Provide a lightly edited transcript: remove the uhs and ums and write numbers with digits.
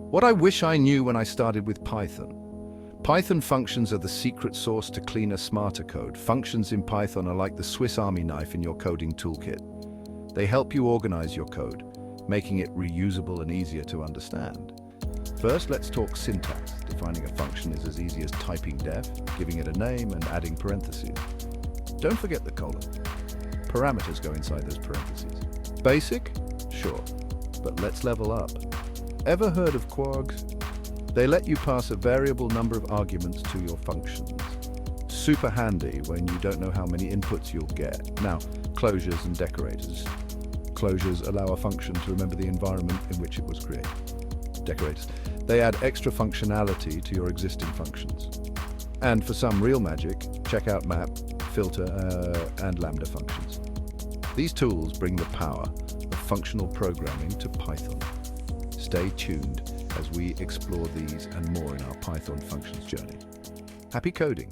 What I wish I knew when I started with Python. Python functions are the secret sauce to cleaner, smarter code. Functions in Python are like the Swiss Army knife in your coding toolkit. They help you organize your code, making it reusable and easier to understand. First, let's talk syntax. Defining a function is as easy as typing def, giving it a name, and adding parentheses. Don't forget the colon. Parameters go inside those parentheses. Basic? Sure, but let's level up. Ever heard of quargs? They let you pass a variable number of arguments to your functions. Super handy when you don't know how many inputs you'll get. Now, closures and decorators. Closures allow a function to remember the environment in which it was created. Decorators. They add extra functionality to your existing functions. And for some real magic, check out map, filter, and lambda functions. These tools bring the power of functional programming to Python. Stay tuned as we explore these and more in our Python functions journey. Happy coding!